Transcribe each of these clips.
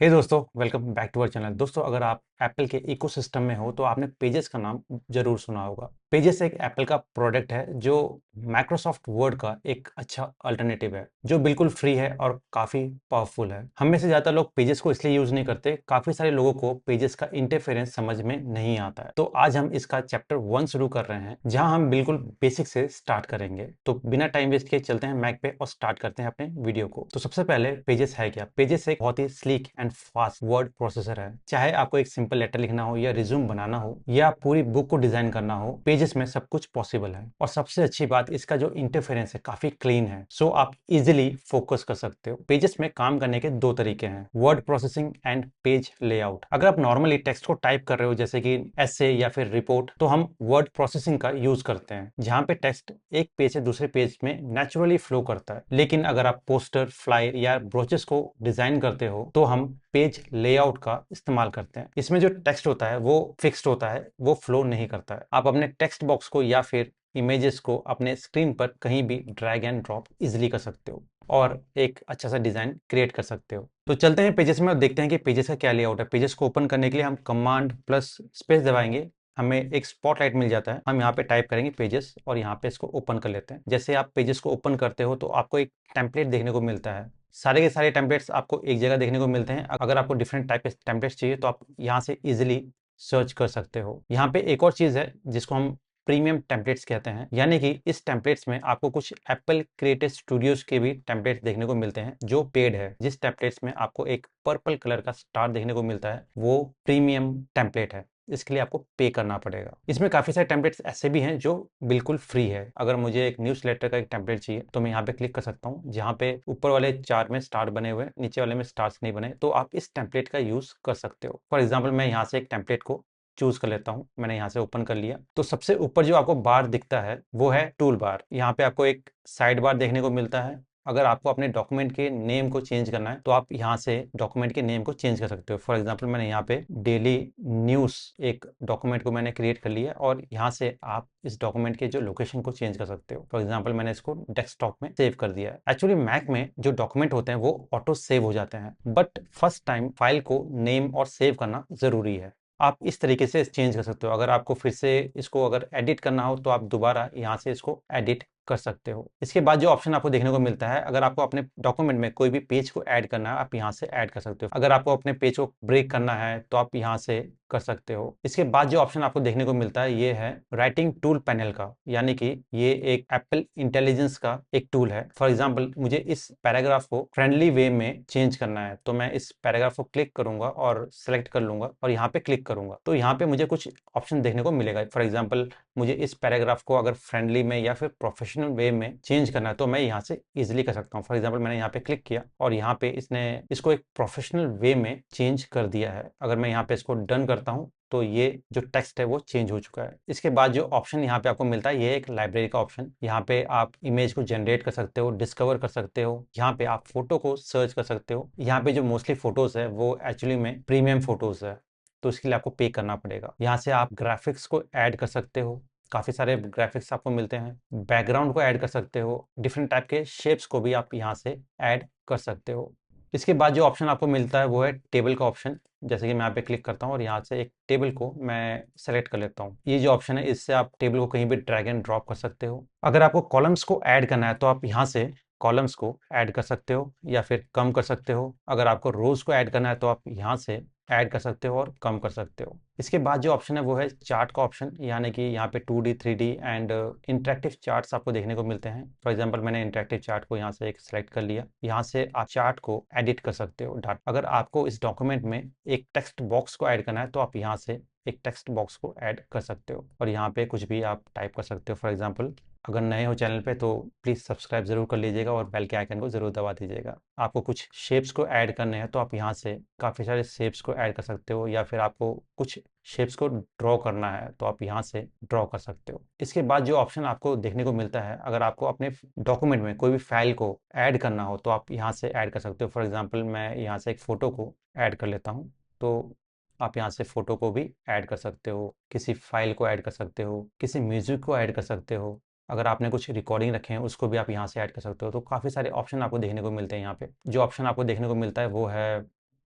हे दोस्तों, welcome back to our channel. दोस्तों, अगर आप एप्पल के इकोसिस्टम में हो तो आपने पेजेस का नाम जरूर सुना होगा। पेजेस एक एप्पल का प्रोडक्ट है जो माइक्रोसॉफ्ट वर्ड का एक अच्छा अल्टरनेटिव है, जो बिल्कुल फ्री है और काफी पावरफुल है। हम में से ज्यादा लोग पेजेस को इसलिए यूज नहीं करते, काफी सारे लोगों को पेजेस का इंटरफेरेंस समझ में नहीं आता है। तो आज हम इसका चैप्टर 1 शुरू कर रहे हैं, जहां हम बिल्कुल बेसिक से स्टार्ट करेंगे। तो बिना टाइम वेस्ट किए चलते हैं मैक पे और स्टार्ट करते हैं अपने वीडियो को। तो सबसे पहले पेजेस है क्या? पेजेस एक बहुत ही sleek and fast word processor है। चाहे आपको एक सिंपल लेटर लिखना हो या रिज्यूम बनाना हो या पूरी बुक को डिजाइन करना हो, पेजेस में सब कुछ पॉसिबल है। और सबसे अच्छी बात, इसका जो इंटरफेरेंस है काफी क्लीन है, सो आप इजिली फोकस कर सकते हो। पेजेस में काम करने के दो तरीके हैं, word processing and page layout. अगर आप नॉर्मली टेक्स्ट को टाइप कर रहे हो, जैसे कि एसे या फिर रिपोर्ट, तो हम वर्ड प्रोसेसिंग का यूज करते हैं, जहां पे टेक्स्ट एक पेज से दूसरे पेज में नेचुरली फ्लो करता है। लेकिन अगर आप पोस्टर, फ्लायर या ब्रोचेस को डिजाइन करते हो तो हम पेज लेआउट का इस्तेमाल करते हैं। इसमें जो टेक्स्ट होता है वो फिक्स्ड होता है, वो फ्लो नहीं करता है। आप अपने टेक्स्ट बॉक्स को या फिर इमेजेस को अपने स्क्रीन पर कहीं भी ड्रैग एंड ड्रॉप इजिली कर सकते हो और एक अच्छा सा डिजाइन क्रिएट कर सकते हो। तो चलते हैं पेजेस में और देखते हैं कि पेजेस का क्या लेआउट है। पेजेस को ओपन करने के लिए हम कमांड प्लस स्पेस दबाएंगे, हमें एक स्पॉटलाइट मिल जाता है। हम यहाँ पे टाइप करेंगे पेजेस और यहाँ पे इसको ओपन कर लेते हैं। जैसे आप पेजेस को ओपन करते हो तो आपको एक टेम्पलेट देखने को मिलता है। सारे के सारे टेम्पलेट्स आपको एक जगह देखने को मिलते हैं। अगर आपको डिफरेंट टाइप के टेम्पलेट्स चाहिए तो आप यहाँ से इजिली सर्च कर सकते हो। यहाँ पे एक और चीज़ है जिसको हम प्रीमियम टेम्पलेट्स कहते हैं, यानी कि इस टेम्पलेट्स में आपको कुछ एप्पल क्रिएटिव स्टूडियोज के भी टेम्पलेट्स देखने को मिलते हैं जो पेड है। जिस टेम्पलेट्स में आपको एक पर्पल कलर का स्टार देखने को मिलता है वो प्रीमियम टेम्पलेट है, इसके लिए आपको पे करना पड़ेगा। इसमें काफी सारे टेम्पलेट्स ऐसे भी हैं जो बिल्कुल फ्री है। अगर मुझे एक न्यूज़ लेटर का एक टेम्पलेट चाहिए तो मैं यहाँ पे क्लिक कर सकता हूँ, जहाँ पे ऊपर वाले चार में स्टार बने हुए, नीचे वाले में स्टार्स नहीं बने, तो आप इस टेम्पलेट का यूज कर सकते हो। फॉर एग्जाम्पल, मैं यहाँ से एक टेम्पलेट को चूज कर लेता हूँ। मैंने यहाँ से ओपन कर लिया तो सबसे ऊपर जो आपको बार दिखता है वो है टूल बार। यहाँ पे आपको एक साइड बार देखने को मिलता है। अगर आपको अपने डॉक्यूमेंट के नेम को चेंज करना है तो आप यहाँ से डॉक्यूमेंट के नेम को चेंज कर सकते हो। फॉर एग्जांपल, मैंने यहाँ पे डेली न्यूज़ एक डॉक्यूमेंट को मैंने क्रिएट कर लिया और यहाँ से आप इस डॉक्यूमेंट के जो लोकेशन को चेंज कर सकते हो। फॉर एग्जांपल, मैंने इसको डेस्कटॉप में सेव कर दिया है। एक्चुअली मैक में जो डॉक्यूमेंट होते हैं वो ऑटो सेव हो जाते हैं, बट फर्स्ट टाइम फाइल को नेम और सेव करना जरूरी है। आप इस तरीके से चेंज कर सकते हो। अगर आपको फिर से इसको अगर एडिट करना हो तो आप दोबारा यहाँ से इसको एडिट कर सकते हो। इसके बाद जो ऑप्शन आपको देखने को मिलता है, अगर आपको अपने डॉक्यूमेंट में कोई भी पेज को ऐड करना है आप यहाँ से ऐड कर सकते हो। अगर आपको अपने पेज को ब्रेक करना है तो आप यहाँ से कर सकते हो। इसके बाद जो ऑप्शन आपको देखने को मिलता है ये है राइटिंग टूल पैनल का, यानी कि ये एक एप्पल इंटेलिजेंस का एक टूल है। फॉर एग्जाम्पल, मुझे इस पैराग्राफ को फ्रेंडली वे में चेंज करना है तो मैं इस पैराग्राफ को क्लिक करूंगा और सेलेक्ट कर लूंगा और यहाँ पे क्लिक करूंगा तो यहाँ पे मुझे कुछ ऑप्शन देखने को मिलेगा। फॉर एग्जाम्पल, मुझे इस पैराग्राफ को अगर फ्रेंडली में या फिर प्रोफेशनल वे में चेंज करना है तो मैं यहाँ से इजीली कर सकता हूँ। फॉर एग्जाम्पल, मैंने यहाँ पे क्लिक किया और यहाँ पे इसने इसको एक प्रोफेशनल वे में चेंज कर दिया है। अगर मैं यहाँ पे इसको डन करता हूँ तो ये जो टेक्स्ट है वो चेंज हो चुका है। इसके बाद जो ऑप्शन यहाँ पे आपको मिलता है ये एक लाइब्रेरी का ऑप्शन। यहाँ पे आप इमेज को जनरेट कर सकते हो, डिस्कवर कर सकते हो, यहाँ पे आप फोटो को सर्च कर सकते हो। यहाँ पे जो मोस्टली फोटोज है वो एक्चुअली में प्रीमियम फोटोज है, तो इसके लिए आपको पे करना पड़ेगा। यहाँ से आप ग्राफिक्स को ऐड कर सकते हो, काफी सारे ग्राफिक्स आपको मिलते हैं। बैकग्राउंड को ऐड कर सकते हो, डिफरेंट टाइप के शेप्स को भी आप यहाँ से ऐड कर सकते हो। इसके बाद जो ऑप्शन आपको मिलता है वो है टेबल का ऑप्शन। जैसे कि मैं यहाँ पे क्लिक करता हूँ और यहाँ से एक टेबल को मैं सेलेक्ट कर लेता हूँ। ये जो ऑप्शन है इससे आप टेबल को कहीं भी ड्रैग एंड ड्रॉप कर सकते हो। अगर आपको कॉलम्स को ऐड करना है तो आप यहाँ से कॉलम्स को ऐड कर सकते हो या फिर कम कर सकते हो। अगर आपको रोज को ऐड करना है तो आप यहाँ से ऐड कर सकते हो और कम कर सकते हो। इसके बाद जो ऑप्शन है वो है चार्ट का ऑप्शन, यानी कि यहाँ पे 2D 3D and interactive charts आपको देखने को मिलते हैं। फॉर एग्जांपल, मैंने इंटरेक्टिव चार्ट को यहाँ से एक सेलेक्ट कर लिया। यहाँ से आप चार्ट को एडिट कर सकते हो। अगर आपको इस डॉक्यूमेंट में एक टेक्स्ट बॉक्स को ऐड करना है तो आप यहाँ से एक टेक्स्ट बॉक्स को ऐड कर सकते हो और यहाँ पे कुछ भी आप टाइप कर सकते हो। फॉर एग्जांपल, अगर नए हो चैनल पे तो प्लीज़ सब्सक्राइब ज़रूर कर लीजिएगा और बेल के आइकन को ज़रूर दबा दीजिएगा। आपको कुछ शेप्स को ऐड करने हैं तो आप यहाँ से काफ़ी सारे शेप्स को ऐड कर सकते हो, या फिर आपको कुछ शेप्स को ड्रॉ करना है तो आप यहाँ से ड्रॉ कर सकते हो। इसके बाद जो ऑप्शन आपको देखने को मिलता है, अगर आपको अपने डॉक्यूमेंट में कोई भी फाइल को ऐड करना हो तो आप यहाँ से ऐड कर सकते हो। फॉर एग्जाम्पल, मैं यहाँ से एक फ़ोटो को ऐड कर लेता हूँ तो आप यहाँ से फ़ोटो को भी ऐड कर सकते हो, किसी फाइल को ऐड कर सकते हो, किसी म्यूज़िक को ऐड कर सकते हो। अगर आपने कुछ रिकॉर्डिंग रखे हैं उसको भी आप यहाँ से ऐड कर सकते हो। तो काफ़ी सारे ऑप्शन आपको देखने को मिलते हैं। यहाँ पे जो ऑप्शन आपको देखने को मिलता है वो है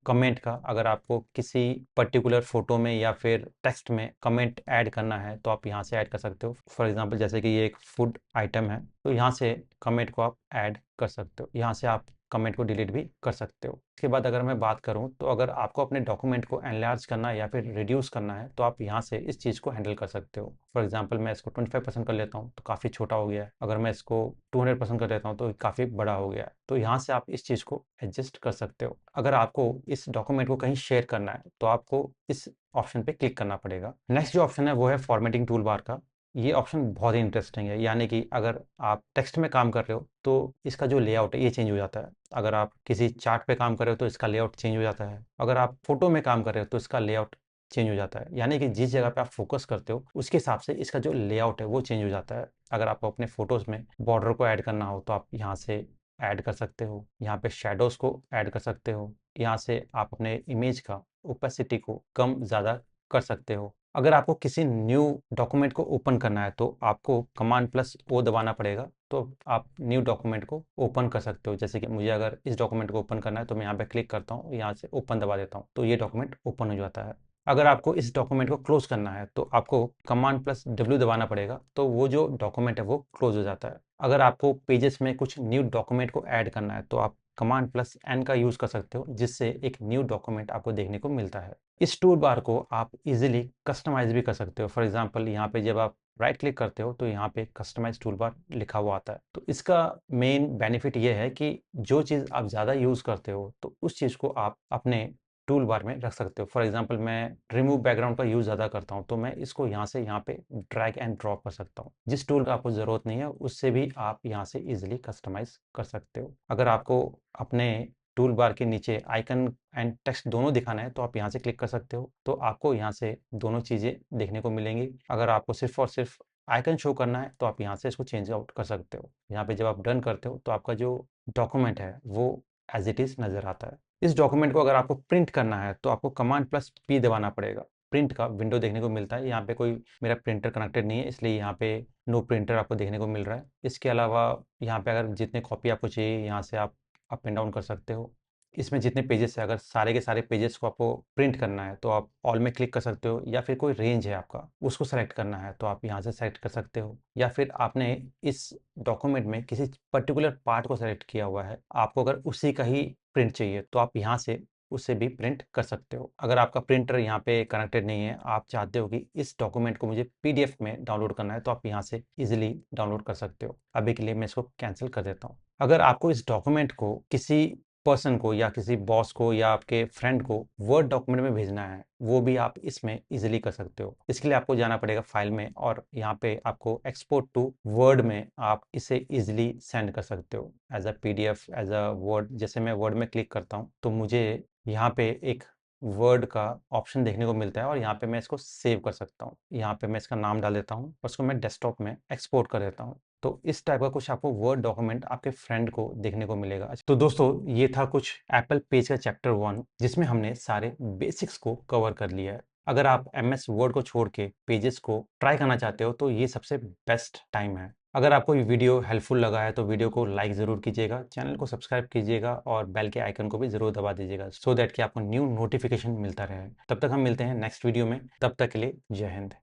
कमेंट का, अगर आपको किसी पर्टिकुलर फोटो में या फिर टेक्स्ट में कमेंट ऐड करना है तो आप यहाँ से ऐड कर सकते हो। फॉर एग्जांपल जैसे कि ये एक फूड आइटम है, तो यहाँ से कमेंट को आप ऐड कर सकते हो। यहाँ से आप कमेंट को डिलीट भी कर सकते हो। इसके बाद अगर मैं बात करूँ तो अगर आपको अपने डॉक्यूमेंट को एनलार्ज करना है या फिर रिड्यूस करना है तो आप यहाँ से इस चीज़ को हैंडल कर सकते हो। फॉर एग्जांपल मैं इसको 25% कर लेता हूँ तो काफ़ी छोटा हो गया है। अगर मैं इसको 200% कर लेता हूँ तो काफ़ी बड़ा हो गया है। तो यहाँ से आप इस चीज़ को एडजस्ट कर सकते हो। अगर आपको इस डॉक्यूमेंट को कहीं शेयर करना है तो आपको इस ऑप्शन पे क्लिक करना पड़ेगा। नेक्स्ट जो ऑप्शन है वो है फॉर्मेटिंग टूल बार का। ये ऑप्शन बहुत ही इंटरेस्टिंग है, यानी कि अगर आप टेक्स्ट में काम कर रहे हो तो इसका जो लेआउट है ये चेंज हो जाता है। अगर आप किसी चार्ट पे काम कर रहे हो तो इसका लेआउट चेंज हो जाता है। अगर आप फोटो में काम कर रहे हो तो इसका लेआउट चेंज हो जाता है, यानी कि जिस जगह पे आप फोकस करते हो उसके हिसाब से इसका जो लेआउट है वो चेंज हो जाता है। अगर आपको अपने फोटोज़ में बॉर्डर को ऐड करना हो तो आप यहाँ से ऐड कर सकते हो। यहाँ पे शैडोज़ को ऐड कर सकते हो। यहाँ से आप अपने इमेज का ओपेसिटी को कम ज़्यादा कर सकते हो। अगर आपको किसी न्यू डॉक्यूमेंट को ओपन करना है तो आपको कमांड प्लस ओ दबाना पड़ेगा, तो आप न्यू डॉक्यूमेंट को ओपन कर सकते हो। जैसे कि मुझे अगर इस डॉक्यूमेंट को ओपन करना है तो मैं यहाँ पे क्लिक करता हूँ, यहाँ से ओपन दबा देता हूँ तो ये डॉक्यूमेंट ओपन हो जाता है। अगर आपको इस डॉक्यूमेंट को क्लोज करना है तो आपको कमांड प्लस डब्ल्यू दबाना पड़ेगा, तो वो जो डॉक्यूमेंट है वो क्लोज हो जाता है। अगर आपको पेजेस में कुछ न्यू डॉक्यूमेंट को ऐड करना है तो आप कमांड प्लस एन का यूज़ कर सकते हो, जिससे एक न्यू डॉक्यूमेंट आपको देखने को मिलता है। इस टूल बार को आप इजीली कस्टमाइज भी कर सकते हो। फॉर एग्जांपल यहाँ पे जब आप राइट क्लिक करते हो तो यहाँ पे कस्टमाइज टूल बार लिखा हुआ आता है। तो इसका मेन बेनिफिट ये है कि जो चीज़ आप ज़्यादा यूज़ करते हो तो उस चीज़ को आप अपने टूल बार में रख सकते हो। फॉर एग्जांपल मैं रिमूव बैकग्राउंड का यूज़ ज़्यादा करता हूँ तो मैं इसको यहाँ से यहाँ पे ड्रैग एंड ड्रॉप कर सकता हूँ। जिस टूल का आपको ज़रूरत नहीं है उससे भी आप यहाँ से इजीली कस्टमाइज कर सकते हो। अगर आपको अपने टूल बार के नीचे आइकन एंड टेक्स्ट दोनों दिखाना है तो आप यहाँ से क्लिक कर सकते हो, तो आपको यहाँ से दोनों चीज़ें देखने को मिलेंगी। अगर आपको सिर्फ और सिर्फ आइकन शो करना है तो आप यहाँ से इसको चेंज आउट कर सकते हो। यहाँ पे जब आप डन करते हो तो आपका जो डॉक्यूमेंट है वो एज इट इज़ नज़र आता है। इस डॉक्यूमेंट को अगर आपको प्रिंट करना है तो आपको कमांड प्लस पी दबाना पड़ेगा। प्रिंट का विंडो देखने को मिलता है। यहाँ पे कोई मेरा प्रिंटर कनेक्टेड नहीं है इसलिए यहाँ पे नो प्रिंटर आपको देखने को मिल रहा है। इसके अलावा यहाँ पे अगर जितने कॉपी आपको चाहिए यहाँ से आप अप एंड डाउन कर सकते हो। इसमें जितने पेजेस है, अगर सारे के सारे पेजेस को आपको प्रिंट करना है तो आप ऑल में क्लिक कर सकते हो, या फिर कोई रेंज है आपका उसको सेलेक्ट करना है तो आप यहाँ से सेलेक्ट कर सकते हो। या फिर आपने इस डॉक्यूमेंट में किसी पर्टिकुलर पार्ट को सेलेक्ट किया हुआ है, आपको अगर उसी का ही प्रिंट चाहिए तो आप यहाँ से उसे भी प्रिंट कर सकते हो। अगर आपका प्रिंटर यहाँ पे कनेक्टेड नहीं है, आप चाहते हो कि इस डॉक्यूमेंट को मुझे पीडीएफ में डाउनलोड करना है तो आप यहाँ से इजीली डाउनलोड कर सकते हो। अभी के लिए मैं इसको कैंसिल कर देता हूँ। अगर आपको इस डॉक्यूमेंट को किसी पर्सन को या किसी बॉस को या आपके फ्रेंड को वर्ड डॉक्यूमेंट में भेजना है, वो भी आप इसमें इजीली कर सकते हो। इसके लिए आपको जाना पड़ेगा फाइल में और यहाँ पे आपको एक्सपोर्ट टू वर्ड में आप इसे इजीली सेंड कर सकते हो as a PDF, as a Word. जैसे मैं वर्ड में क्लिक करता हूँ तो मुझे यहाँ पे एक वर्ड का ऑप्शन देखने को मिलता है और यहाँ पे मैं इसको सेव कर सकता हूँ। यहाँ पे मैं इसका नाम डाल देता हूँ और उसको मैं डेस्कटॉप में एक्सपोर्ट कर देता हूँ। तो इस टाइप का कुछ आपको वर्ड डॉक्यूमेंट आपके फ्रेंड को देखने को मिलेगा। तो दोस्तों ये था कुछ एप्पल पेज का चैप्टर 1, जिसमें हमने सारे बेसिक्स को कवर कर लिया है। अगर आप एमएस वर्ड को छोड़ के पेजेस को ट्राई करना चाहते हो तो ये सबसे बेस्ट टाइम है। अगर आपको ये वीडियो हेल्पफुल लगा है तो वीडियो को लाइक ज़रूर कीजिएगा, चैनल को सब्सक्राइब कीजिएगा और बेल के आइकन को भी ज़रूर दबा दीजिएगा, सो दैट कि आपको न्यू नोटिफिकेशन मिलता रहे। तब तक हम मिलते हैं नेक्स्ट वीडियो में। तब तक के लिए जय हिंद।